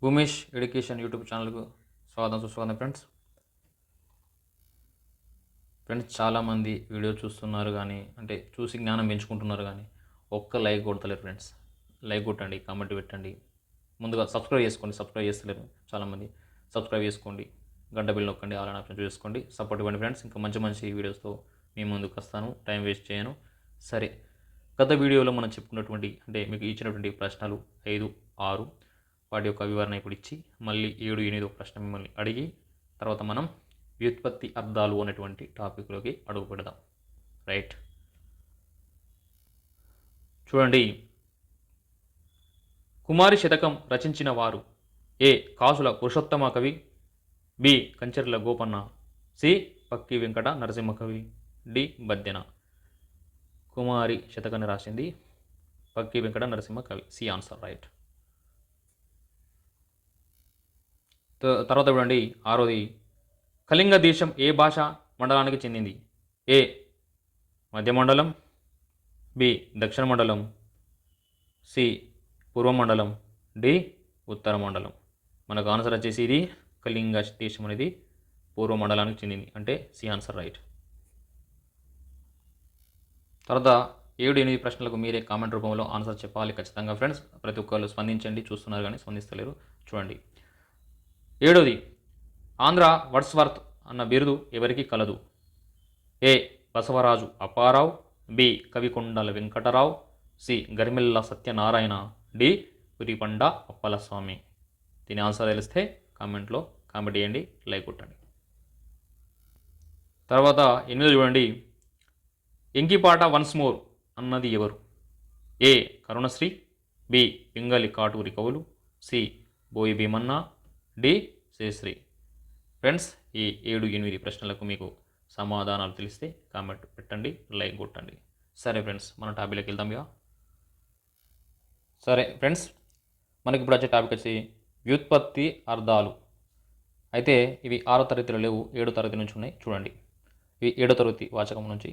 Bhoomesh education YouTube ఛానల్కు స్వాగతం సుస్వాగతం ఫ్రెండ్స్ చాలామంది వీడియో చూస్తున్నారు కానీ అంటే చూసి జ్ఞానం పెంచుకుంటున్నారు కానీ ఒక్క లైక్ కొడతలేరు ఫ్రెండ్స్. లైక్ కొట్టండి, కామెంట్ పెట్టండి, ముందుగా సబ్స్క్రైబ్ చేస్తలేరు చాలామంది. సబ్స్క్రైబ్ చేసుకోండి, గంట బిల్ నొక్కండి, ఆల్ ఆప్షన్ చూసుకోండి, సపోర్ట్ ఇవ్వండి ఫ్రెండ్స్. ఇంకా మంచి మంచి వీడియోస్తో మీ ముందుకు వస్తాను, టైం వేస్ట్ చేయను. సరే, గత వీడియోలో మనం చెప్పుకున్నటువంటి అంటే మీకు ఇచ్చినటువంటి ప్రశ్నలు 5, 6 వాటి యొక్క వివరణ ఇప్పుడు ఇచ్చి మళ్ళీ 7, 8 ప్రశ్న మిమ్మల్ని అడిగి తర్వాత మనం వ్యుత్పత్తి అర్థాలు అనేటువంటి టాపిక్లోకి అడుగు పెడదాం. రైట్, చూడండి. కుమారి శతకం రచించిన వారు: ఏ. కాసుల పురుషోత్తమ కవి, బి. కంచెర్ల గోపన్న, సి. పక్కి వెంకట నరసింహ కవి, డి. బద్దెన. కుమారి శతకాన్ని రాసింది Pakki Venkata Narasimha Kavi. C answer. Right. తర్వాత చూడండి, 6వది. కళింగ దేశం ఏ భాష మండలానికి చెందింది? ఏ. మధ్య మండలం, బి. దక్షిణ మండలం, సి. పూర్వ మండలం, డి. ఉత్తర మండలం. మనకు ఆన్సర్ వచ్చేసి ఇది కళింగ దేశం అనేది పూర్వ మండలానికి చెందింది, అంటే సి ఆన్సర్. రైట్. తర్వాత 7, 8 ప్రశ్నలకు మీరే కామెంట్ రూపంలో ఆన్సర్ చెప్పాలి ఖచ్చితంగా ఫ్రెండ్స్. ప్రతి ఒక్కరు స్పందించండి, చూస్తున్నారు కానీ స్పందిస్తలేరు. చూడండి, 7వది. ఆంధ్ర వర్డ్స్వర్త్ అన్న బిరుదు ఎవరికి కలదు? A. Basavaraju Apparao, B. Kavikondala Venkatarao, C. Garimella Satyanarayana, D. Puripanda Appalaswamy. దీని ఆన్సర్ తెలిస్తే కామెంట్లో కామెంట్ చేయండి, లైక్ కొట్టండి. తర్వాత 8 చూడండి. ఎంకిపాట వన్స్ మోర్ అన్నది ఎవరు? ఏ. కరుణశ్రీ, బి. పింగళి కాటూరి కవులు, సి. బోయి భీమన్న, డి. శ్రీశ్రీ. ఫ్రెండ్స్, ఈ 7, 8 ప్రశ్నలకు మీకు సమాధానాలు తెలిస్తే కామెంట్ పెట్టండి, లైక్ కొట్టండి. సరే ఫ్రెండ్స్, మన టాపిక్లోకి వెళ్దాం ఇక. సరే ఫ్రెండ్స్, మనకి ఇప్పుడు వచ్చే టాపిక్ వచ్చి వ్యుత్పత్తి అర్థాలు. అయితే ఇవి 6వ తరగతిలో లేవు, 7వ తరగతి నుంచి ఉన్నాయి. చూడండి, ఇవి 7వ తరగతి వాచకం నుంచి.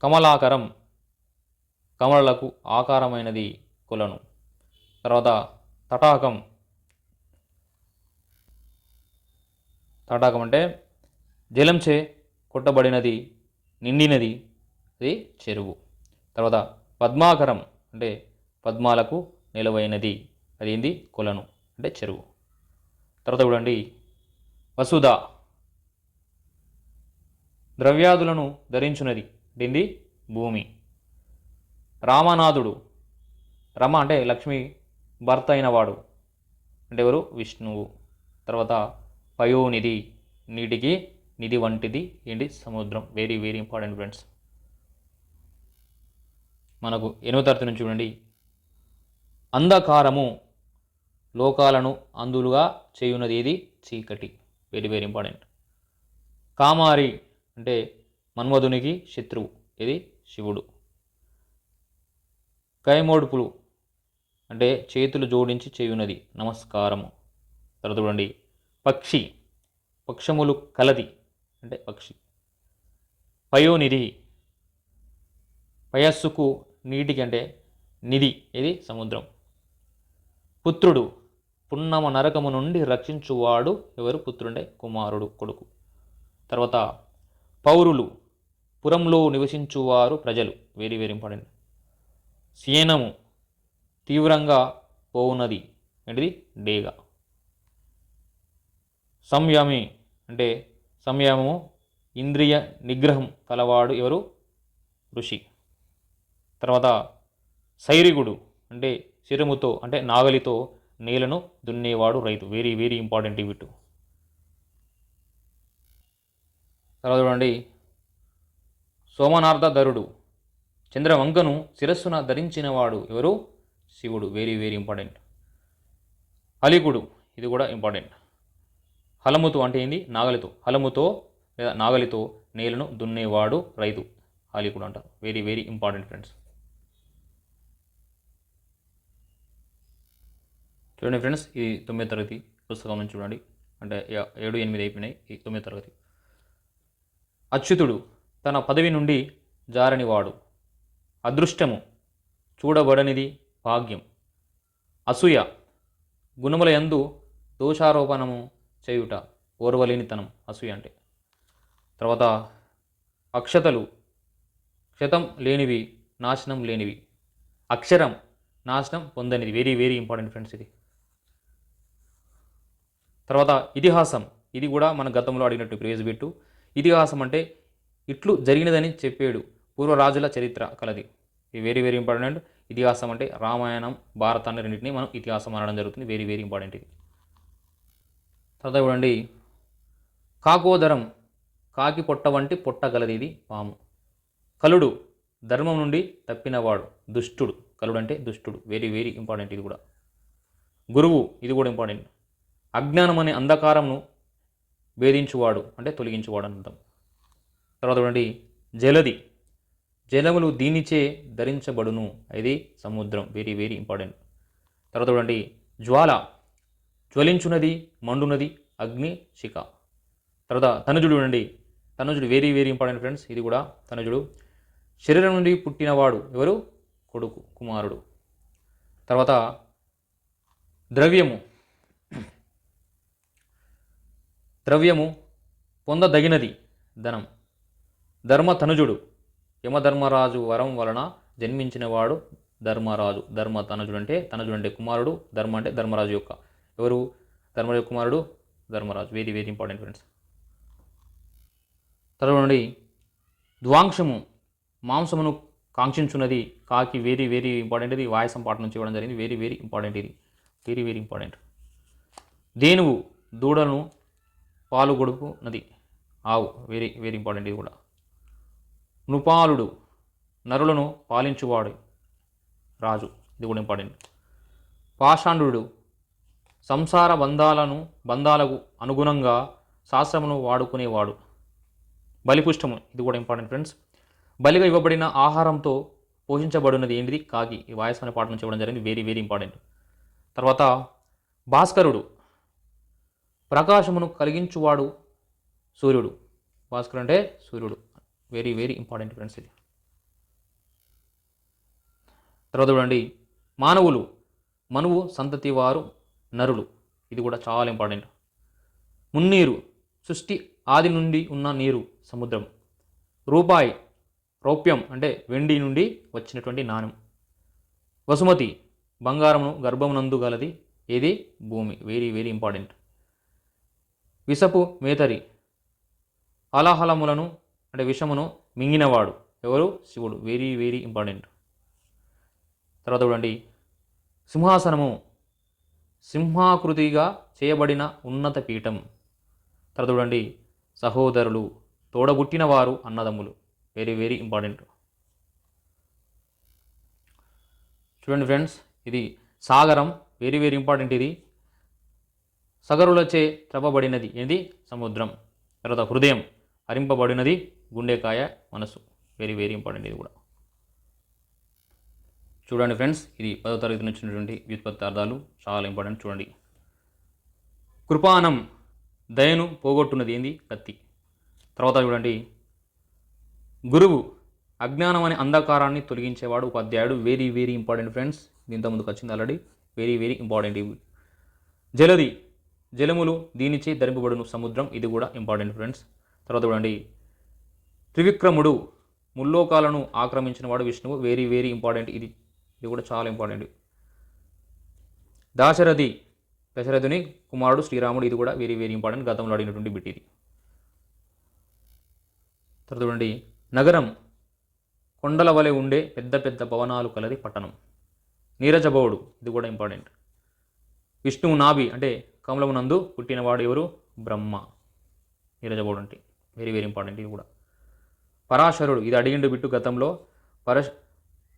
కమలాకరం, కమలలకు ఆకారమైనది కొలను. తర్వాత తటాకం, తటాకం అంటే జలంచే కొట్టబడినది, నిండినది, అది చెరువు. తర్వాత పద్మాకరం అంటే పద్మాలకు నిలవైనది, అది ఏంది? కొలను అంటే చెరువు. తర్వాత చూడండి, వసుధ ద్రవ్యాదులను ధరించున్నది, ఏంది? భూమి. రామనాథుడు, రమ అంటే లక్ష్మి భర్త అయినవాడు, అంటే ఎవరు? విష్ణువు. తర్వాత పయోనిధి, నీటికి నిధి వంటిది, ఏంటి? సముద్రం. Very very important friends. మనకు 8వ తరగతి నుంచి చూడండి. అంధకారము, లోకాలను అందులుగా చేయున్నది ఏది? చీకటి. Very very important. కామారి అంటే మన్మధునికి శత్రువు, ఇది శివుడు. కైమోడుపులు అంటే చేతులు జోడించి చేయున్నది, నమస్కారము. తర్వాత చూడండి, పక్షి, పక్షములు కలది అంటే పక్షి. పయోనిధి, పయస్సుకు నీటికి అంటే నిధి, ఇది సముద్రం. పుత్రుడు, పున్నమ నరకము నుండి రక్షించువాడు ఎవరు? పుత్రుడే కుమారుడు, కొడుకు. తర్వాత పౌరులు, పురంలో నివసించువారు, ప్రజలు. Very very important. శయనము, తీవ్రంగా పోవున్నది, ఏంటిది? డేగ. సంయమి అంటే సంయమము, ఇంద్రియ నిగ్రహం కలవాడు ఎవరు? ఋషి. తర్వాత సైరిగుడు అంటే శిరముతో అంటే నాగలితో నేలను దున్నేవాడు, రైతు. వెరీ వెరీ ఇంపార్టెంట్ ఇవి టూ. తర్వాత చూడండి, సోమనార్ధధరుడు, చంద్రవంకను శిరస్సున ధరించినవాడు ఎవరు? శివుడు. Very very important. హలికుడు, ఇది కూడా ఇంపార్టెంట్. హలముతో అంటే ఏంది? నాగలితో. హలముతో లేదా నాగలితో నేలను దున్నేవాడు, రైతు. హలికుడు అంటారు. Very very important friends. చూడండి ఫ్రెండ్స్, ఇది 9వ తరగతి పుస్తకం నుంచి చూడండి. అంటే 7, 8 అయిపోయినాయి, ఈ 9వ తరగతి. అచ్యుతుడు, తన పదవి నుండి జారనివాడు. అదృష్టము, చూడబడనిది, భాగ్యం. అసూయ గుణముల యందు దోషారోపణము చేయుట, ఓర్వలేనితనం అసూయ అంటే. తర్వాత అక్షతలు క్షతం లేనివి, నాశనం లేనివి. అక్షరం నాశనం పొందనిది, వెరీ వెరీ ఇంపార్టెంట్ ఫ్రెండ్స్ ఇది. తర్వాత ఇతిహాసం, ఇది కూడా మన గతంలో అడిగినట్టు ప్రీవియస్ బిట్టు. ఇతిహాసం అంటే ఇట్లు జరిగినదని చెప్పేడు, పూర్వరాజుల చరిత్ర కలది. ఇది వెరీ వెరీ ఇంపార్టెంట్. ఇతిహాసం అంటే రామాయణం, భారతాన్ని రెండింటినీ మనం ఇతిహాసం అనడం జరుగుతుంది. వెరీ వెరీ ఇంపార్టెంట్ ఇది. తర్వాత చూడండి, కాకోదరం కాకి పొట్ట వంటి పొట్ట గలది, ఇది పాము. కలుడు ధర్మం నుండి తప్పినవాడు, దుష్టుడు. కలుడు అంటే దుష్టుడు, వెరీ వెరీ ఇంపార్టెంట్ ఇది కూడా. గురువు, ఇది కూడా ఇంపార్టెంట్. అజ్ఞానం అనే అంధకారంను భేదించువాడు అంటే తొలగించువాడు అని అర్థం. తర్వాత చూడండి, జలది జలములు దీనిచే ధరించబడును, ఇది సముద్రం, వెరీ వెరీ ఇంపార్టెంట్. తర్వాత చూడండి, జ్వాల జ్వలించున్నది, మండునది, అగ్ని శిఖ. తర్వాత తనుజుడు చూడండి, తనుజుడు వెరీ వెరీ ఇంపార్టెంట్ ఫ్రెండ్స్, ఇది కూడా తనుజుడు. శరీరం నుండి పుట్టినవాడు ఎవరు? కొడుకు, కుమారుడు. తర్వాత ద్రవ్యము ద్రవ్యము పొందదగినది, ధనం. ధర్మతనుజుడు యమధర్మరాజు వరం వలన జన్మించినవాడు ధర్మరాజు. ధర్మతనుజుడు అంటే, తనుజుడు అంటే కుమారుడు, ధర్మ అంటే ధర్మరాజు యొక్క ఎవరు? ధర్మరాజు కుమారుడు Dharmaraju, very very important friends. తర్వాత ద్వాంశము మాంసమును కాంక్షించున్నది, కాకి, వెరీ వెరీ ఇంపార్టెంట్. ఇది వాయసం పాట నుంచి ఇవ్వడం జరిగింది, వెరీ వెరీ ఇంపార్టెంట్ ఇది, వెరీ వెరీ ఇంపార్టెంట్. దేనువు దూడను పాలు గొడుపు నది, ఆవు, వెరీ వెరీ ఇంపార్టెంట్ ఇది కూడా. నృపాలుడు నరులను పాలించువాడు, రాజు, ఇది కూడా ఇంపార్టెంట్. పాషాండు సంసార బంధాలకు అనుగుణంగా శాస్త్రమును వాడుకునేవాడు. బలిపుష్టము, ఇది కూడా ఇంపార్టెంట్ ఫ్రెండ్స్. బలిగా ఇవ్వబడిన ఆహారంతో పోషించబడినది ఏంటిది? కాకి. ఈ వాయస్ అనే పాట నుంచి ఇవ్వడం జరిగింది, వెరీ వెరీ ఇంపార్టెంట్. తర్వాత భాస్కరుడు ప్రకాశమును కలిగించువాడు, సూర్యుడు. భాస్కరుడు అంటే సూర్యుడు, వెరీ వెరీ ఇంపార్టెంట్ ఫ్రెండ్స్ ఇది. తర్వాత చూడండి, మనువు సంతతి వారు నరులు, ఇది కూడా చాలా ఇంపార్టెంట్. మున్నీరు సృష్టి ఆది నుండి ఉన్న నీరు, సముద్రం. రూపాయి రౌప్యం అంటే వెండి నుండి వచ్చినటువంటి నాణ్యం. వసుమతి బంగారమును గర్భమునందు గలది, ఏది? భూమి, వెరీ వెరీ ఇంపార్టెంట్. విషపు మేతరి అలాహలములను అంటే విషమును మింగినవాడు, ఎవరు? శివుడు, వెరీ వెరీ ఇంపార్టెంట్. తర్వాత చూడండి, సింహాసనము సింహాకృతిగా చేయబడిన ఉన్నత పీఠం. తర్వాత చూడండి, సహోదరులు తోడబుట్టిన వారు, అన్నదమ్ములు, వెరీ వెరీ ఇంపార్టెంట్. చూడండి ఫ్రెండ్స్, ఇది సాగరం, వెరీ వెరీ ఇంపార్టెంట్ ఇది. సగరులచే త్రవ్వబడినది, ఏంది? సముద్రం. తర్వాత హృదయం హరింపబడినది, గుండెకాయ, మనసు, వెరీ వెరీ ఇంపార్టెంట్ ఇది కూడా. చూడండి ఫ్రెండ్స్, ఇది 10వ తరగతి నుంచి ఉన్నటువంటి వ్యుత్పత్తి అర్థాలు, చాలా ఇంపార్టెంట్. చూడండి, కృపానం దయను పోగొట్టున్నది, ఏంది? కత్తి. తర్వాత చూడండి, గురువు అజ్ఞానం అనే అంధకారాన్ని తొలగించేవాడు, ఉపాధ్యాయుడు, వెరీ వెరీ ఇంపార్టెంట్ ఫ్రెండ్స్. దీంతో ముందుకు వచ్చింది ఆల్రెడీ, వెరీ వెరీ ఇంపార్టెంట్ ఇవి. జలది జలములు దీనిచే ధరింపబడును, సముద్రం, ఇది కూడా ఇంపార్టెంట్ ఫ్రెండ్స్. తర్వాత చూడండి, త్రివిక్రముడు ముల్లోకాలను ఆక్రమించిన వాడు, విష్ణువు, వెరీ వెరీ ఇంపార్టెంట్ ఇది, ఇది కూడా చాలా ఇంపార్టెంట్. దశరథుని కుమారుడు శ్రీరాముడు, ఇది కూడా వెరీ వెరీ ఇంపార్టెంట్, గతంలో అడిగినటువంటి బిట్ ఇది. తర్వాత చూడండి, నగరం కొండల వలె ఉండే పెద్ద పెద్ద భవనాలు కలది, పట్టణం. నీరజబౌడు, ఇది కూడా ఇంపార్టెంట్. విష్ణువు నాభి అంటే కమలమునందు పుట్టినవాడు, ఎవరు? బ్రహ్మ, నీరజబౌడు అంటే, వెరీ వెరీ ఇంపార్టెంట్ ఇది కూడా. పరాశరుడు, ఇది అడిగిండు బిట్టు గతంలో.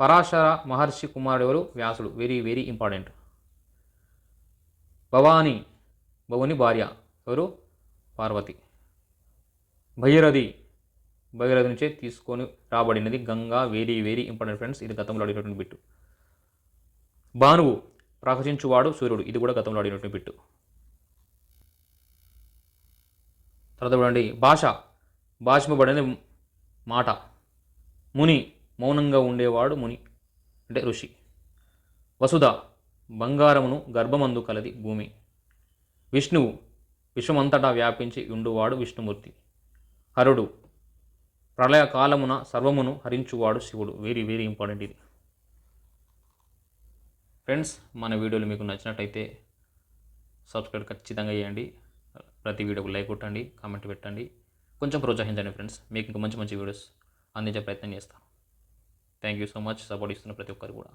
పరాశర మహర్షి కుమారుడు ఎవరు? వ్యాసుడు, వెరీ వెరీ ఇంపార్టెంట్. భవుని భార్య ఎవరు? పార్వతి. భగీరథి నుంచే తీసుకొని రాబడినది, Ganga, very very important friends, ఇది గతంలో అడిగినటువంటి బిట్టు. భానువు ప్రకాశించువాడు, సూర్యుడు, ఇది కూడా గతంలో అడిగినటువంటి బిట్టు. తర్వాత చూడండి, భాషింపబడిన మాట. ముని మౌనంగా ఉండేవాడు, ముని అంటే ఋషి. వసుధ బంగారమును గర్భమందు కలది భూమి. విష్ణువు విశ్వమంతటా వ్యాపించి ఉండువాడు విష్ణుమూర్తి. హరుడు ప్రళయకాలమున సర్వమును హరించువాడు శివుడు. వెరీ వెరీ ఇంపార్టెంట్ ఇది. ఫ్రెండ్స్, మన వీడియోలు మీకు నచ్చినట్టయితే సబ్స్క్రైబ్ ఖచ్చితంగా చేయండి. ప్రతి వీడియోకి లైక్ కొట్టండి, కామెంట్ పెట్టండి, కొంచెం ప్రోత్సహించండి ఫ్రెండ్స్. మీకు ఇంకా మంచి మంచి వీడియోస్ అందించే ప్రయత్నం చేస్తాను. Thank you so much support ఇస్తున్న ప్రతి ఒక్కరు కూడా.